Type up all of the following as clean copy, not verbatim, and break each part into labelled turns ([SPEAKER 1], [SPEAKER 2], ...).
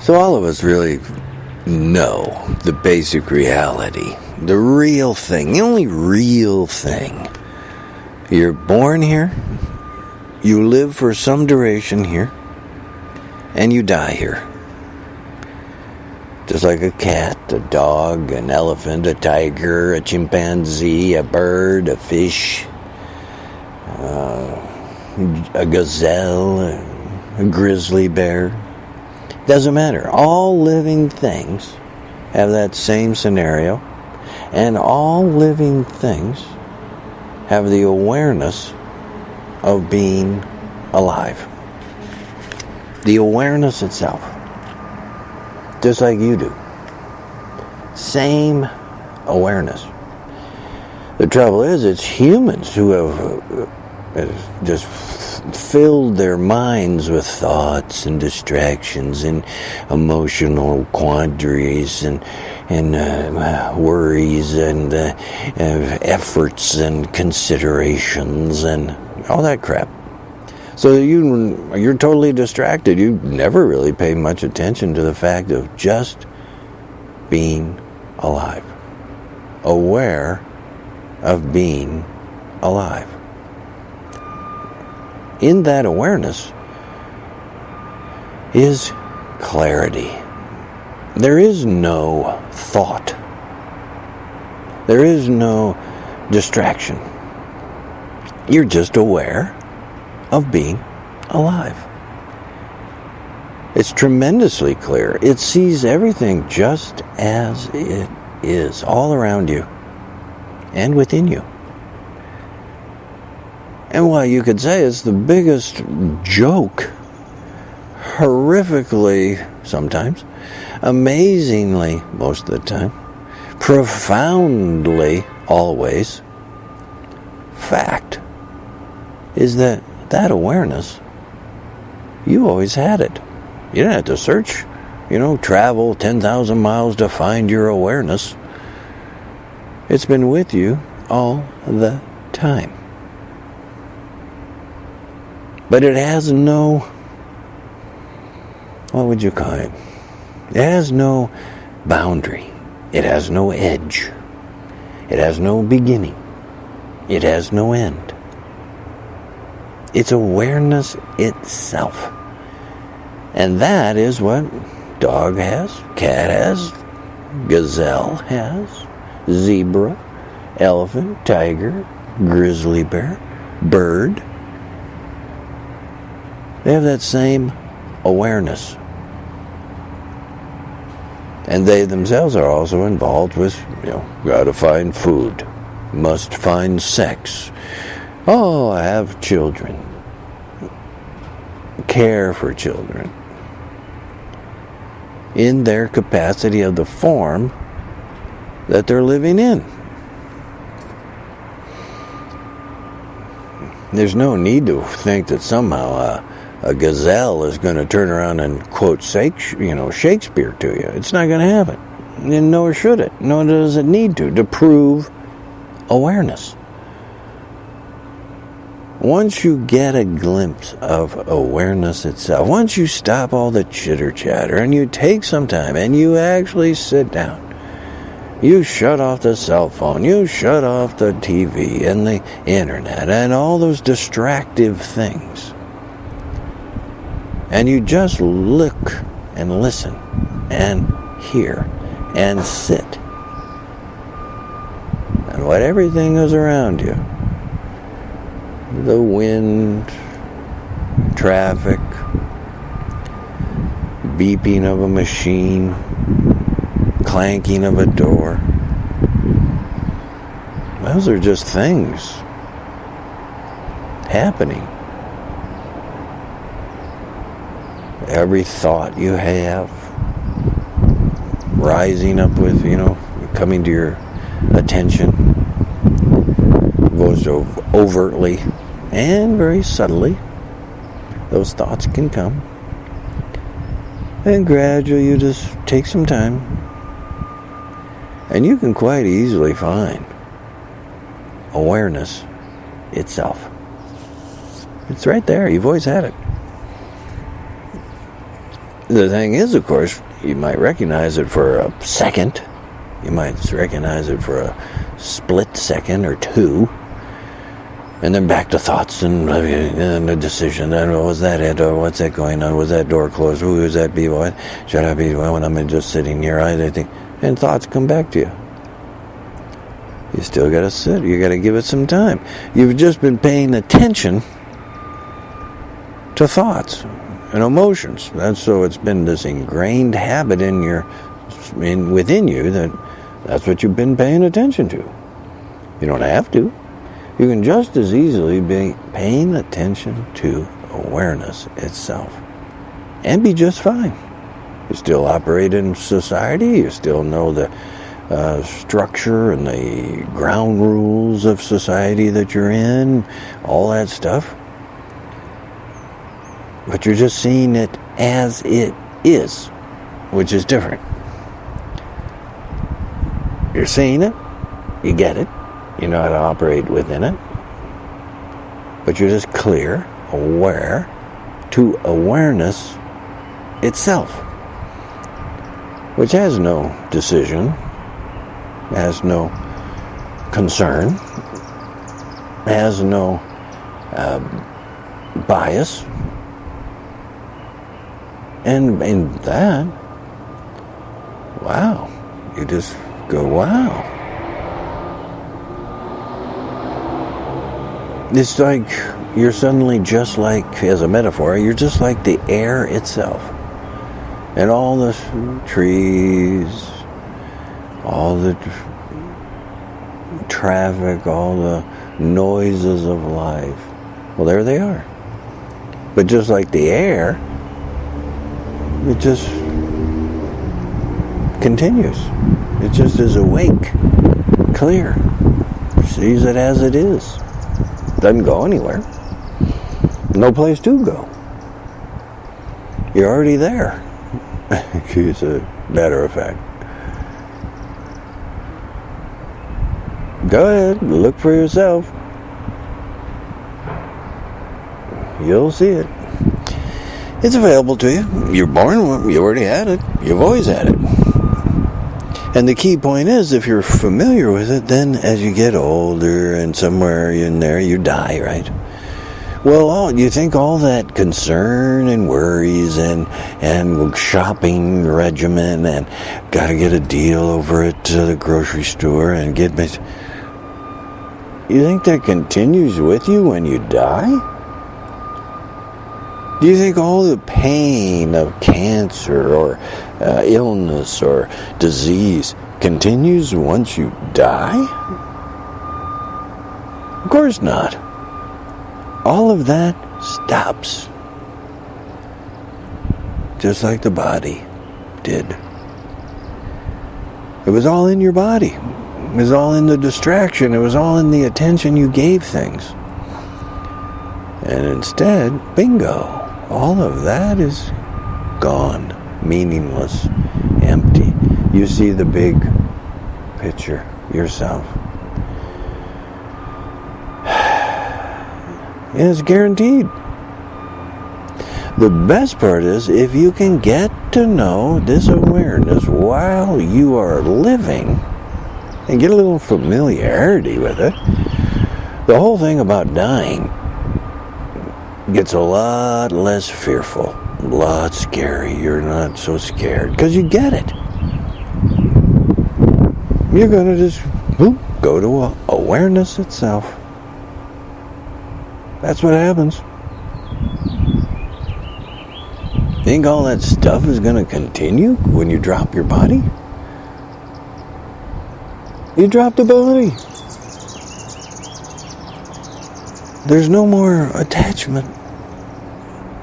[SPEAKER 1] So all of us really know the basic reality, the real thing, the only real thing. You're born here, you live for some duration here, and you die here. Just like a cat, a dog, an elephant, a tiger, a chimpanzee, a bird, a fish, a gazelle, a grizzly bear. Doesn't matter. All living things have that same scenario, and all living things have the awareness of being alive. The awareness itself. Just like you do. Same awareness. The trouble is, it's humans who have just filled their minds with thoughts and distractions and emotional quandaries and worries and efforts and considerations and all that crap. So you're totally distracted. You never really pay much attention to the fact of just being alive. Aware of being alive. In that awareness is clarity. There is no thought. There is no distraction. You're just aware of being alive. It's tremendously clear. It sees everything just as it is, all around you and within you. And while you could say it's the biggest joke, horrifically sometimes, amazingly most of the time, profoundly always, fact is that awareness, you always had it. You didn't have to search, travel 10,000 miles to find your awareness. It's been with you all the time. But it has no, what would you call it? It has no boundary. It has no edge. It has no beginning. It has no end. It's awareness itself. And that is what dog has, cat has, gazelle has, zebra, elephant, tiger, grizzly bear, bird. They have that same awareness. And they themselves are also involved with, gotta find food, must find sex. Oh, I have children. Care for children. In their capacity of the form that they're living in. There's no need to think that somehow a gazelle is going to turn around and quote Shakespeare to you. It's not going to happen. And nor should it. Nor does it need to prove awareness. Once you get a glimpse of awareness itself, once you stop all the chitter-chatter and you take some time and you actually sit down, you shut off the cell phone, you shut off the TV and the internet and all those distractive things, and you just look and listen and hear and sit, and what everything is around you, the wind, traffic, beeping of a machine, clanking of a door. Those are just things happening. Every thought you have rising up with, coming to your attention, both overtly and very subtly, those thoughts can come. And gradually you just take some time, and you can quite easily find awareness itself. It's right there. You've always had it. The thing is, of course, you might recognize it for a second. You might recognize it for a split second or two. And then back to thoughts and a decision. And was that it? Or what's that going on? Was that door closed? Who is that be? What? Should I be? When I'm just sitting here, I think. And thoughts come back to you. You still got to sit. You got to give it some time. You've just been paying attention to thoughts and emotions. So it's been this ingrained habit within you that's what you've been paying attention to. You don't have to. You can just as easily be paying attention to awareness itself and be just fine. You still operate in society. You still know the structure and the ground rules of society that you're in, all that stuff. But you're just seeing it as it is, which is different. You're seeing it, you get it, you know how to operate within it, but you're just clear, aware to awareness itself, which has no decision, has no concern, has no bias. And in that, wow, you just go, wow. It's like you're suddenly just like, as a metaphor, you're just like the air itself. And all the trees, all the traffic, all the noises of life. Well, there they are. But just like the air, it just continues. It just is awake, clear, sees it as it is. Doesn't go anywhere. No place to go. You're already there. As a matter of fact. Go ahead, look for yourself. You'll see it. It's available to you. You're born, you already had it. You've always had it. And the key point is, if you're familiar with it, then as you get older and somewhere in there you die, right? Well, you think all that concern and worries and shopping regimen and got to get a deal over at the grocery store and you think that continues with you when you die? Do you think all the pain of cancer or illness or disease continues once you die? Of course not. All of that stops. Just like the body did. It was all in your body. It was all in the distraction. It was all in the attention you gave things. And instead, bingo. All of that is gone, meaningless, empty. You see the big picture yourself. And it's guaranteed. The best part is if you can get to know this awareness while you are living and get a little familiarity with it, the whole thing about dying gets a lot less fearful, a lot scary. You're not so scared because you get it. You're going to just go to awareness itself. That's what happens. Think all that stuff is going to continue when you drop your body? You drop the body. There's no more attachment.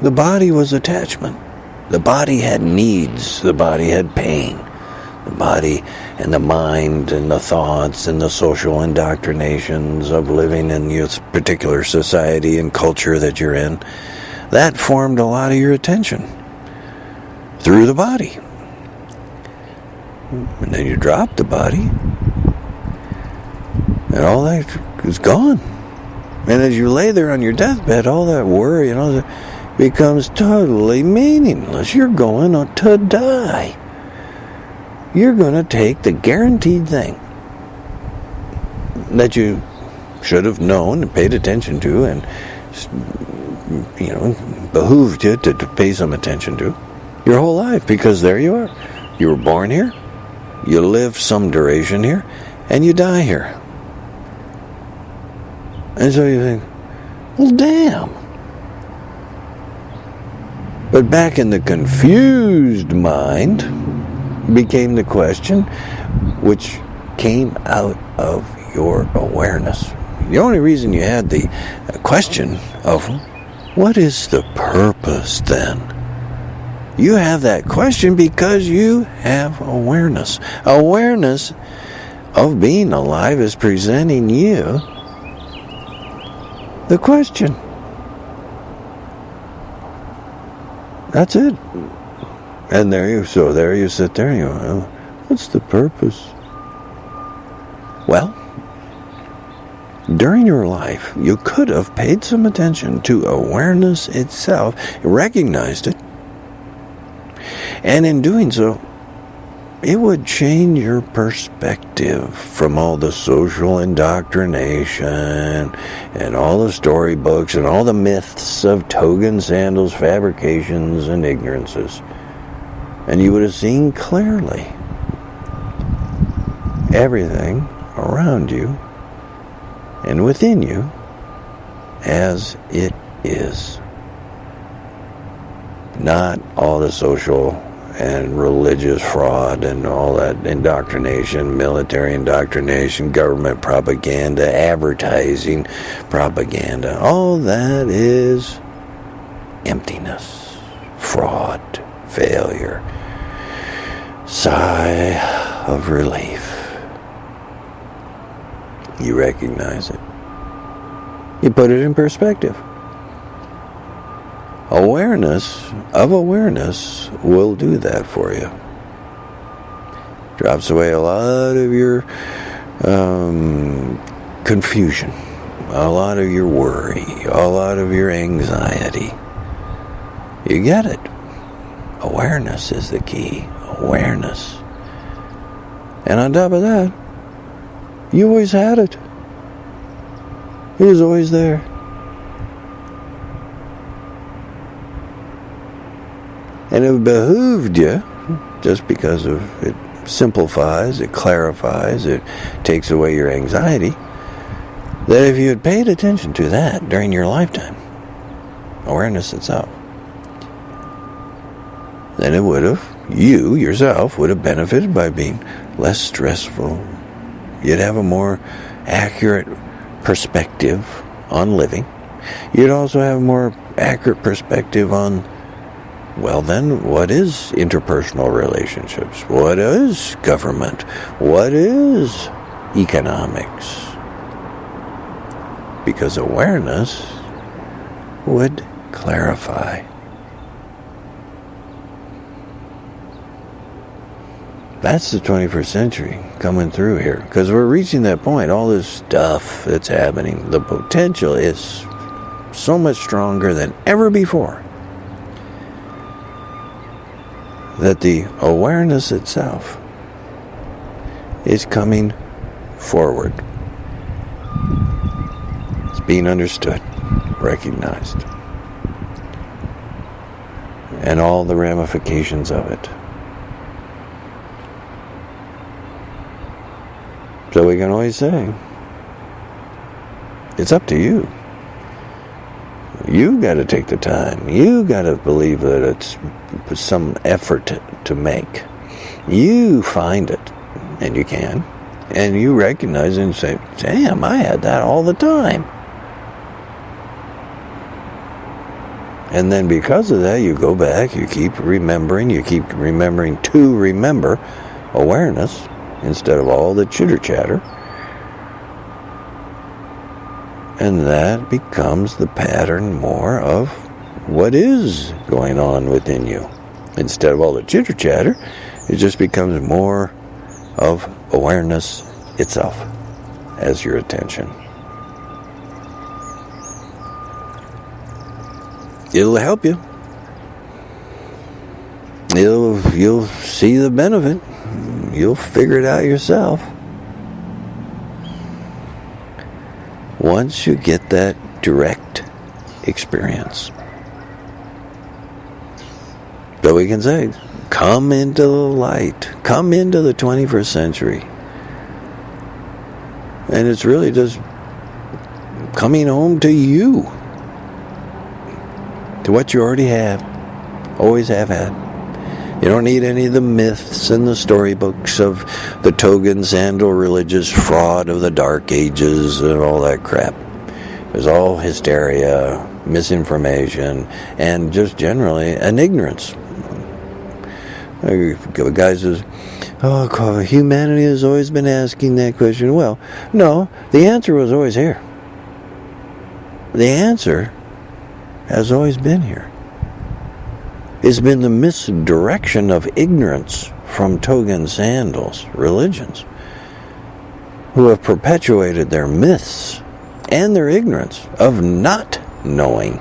[SPEAKER 1] The body was attachment. The body had needs. The body had pain. The body and the mind and the thoughts and the social indoctrinations of living in your particular society and culture that you're in, that formed a lot of your attention through the body. And then you drop the body, and all that is gone. And as you lay there on your deathbed, all that worry and all that becomes totally meaningless. You're going to die. You're going to take the guaranteed thing that you should have known and paid attention to, and behooved you to pay some attention to your whole life, because there you are. You were born here, you live some duration here, and you die here. And so you think, well, damn. But back in the confused mind became the question, which came out of your awareness. The only reason you had the question of what is the purpose then? You have that question because you have awareness. Awareness of being alive is presenting you the question. That's it. And there you sit there and you go, well, what's the purpose? Well, during your life, you could have paid some attention to awareness itself, recognized it, and in doing so, it would change your perspective from all the social indoctrination and all the storybooks and all the myths of toga and sandals, fabrications, and ignorances. And you would have seen clearly everything around you and within you as it is. Not all the social and religious fraud and all that indoctrination, military indoctrination, government propaganda, advertising propaganda. All that is emptiness, fraud, failure. Sigh of relief. You recognize it. You put it in perspective. Awareness will do that for you. Drops away a lot of your confusion, a lot of your worry, a lot of your anxiety. You get it. Awareness is the key. Awareness. And on top of that, you always had it. It was always there. And it behooved you, just because of it simplifies, it clarifies, it takes away your anxiety, that if you had paid attention to that during your lifetime, awareness itself, then it would have, you yourself would have benefited by being less stressful. You'd have a more accurate perspective on living. You'd also have a more accurate perspective on, well then, what is interpersonal relationships? What is government? What is economics? Because awareness would clarify. That's the 21st century coming through here. Because we're reaching that point. All this stuff that's happening, the potential is so much stronger than ever before. That the awareness itself is coming forward. It's being understood, recognized, and all the ramifications of it. So we can always say, it's up to you. You got to take the time. You got to believe that it's some effort to make. You find it, and you can, and you recognize it and say, damn, I had that all the time. And then because of that, you go back, you keep remembering to remember awareness instead of all the chitter-chatter. And that becomes the pattern more of what is going on within you. Instead of all the chitter-chatter, it just becomes more of awareness itself as your attention. it'll help you. You'll see the benefit. You'll figure it out yourself. Once you get that direct experience. So we can say, come into the light. Come into the 21st century. And it's really just coming home to you. To what you already have. Always have had. You don't need any of the myths and the storybooks of the toga sandal religious fraud of the Dark Ages and all that crap. It was all hysteria, misinformation, and just generally an ignorance. A guy says, oh, humanity has always been asking that question. Well, no, the answer was always here. The answer has always been here. It's been the misdirection of ignorance from toga and sandals religions who have perpetuated their myths and their ignorance of not knowing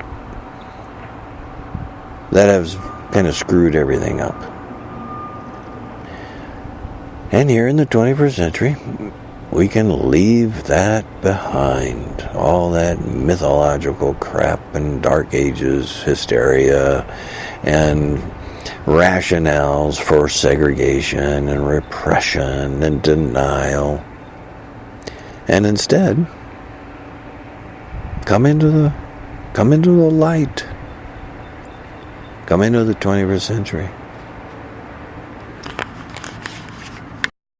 [SPEAKER 1] that has kind of screwed everything up. And here in the 21st century, we can leave that behind. All that mythological crap and Dark Ages hysteria and rationales for segregation and repression and denial. And instead, come into the light. Come into the 21st century.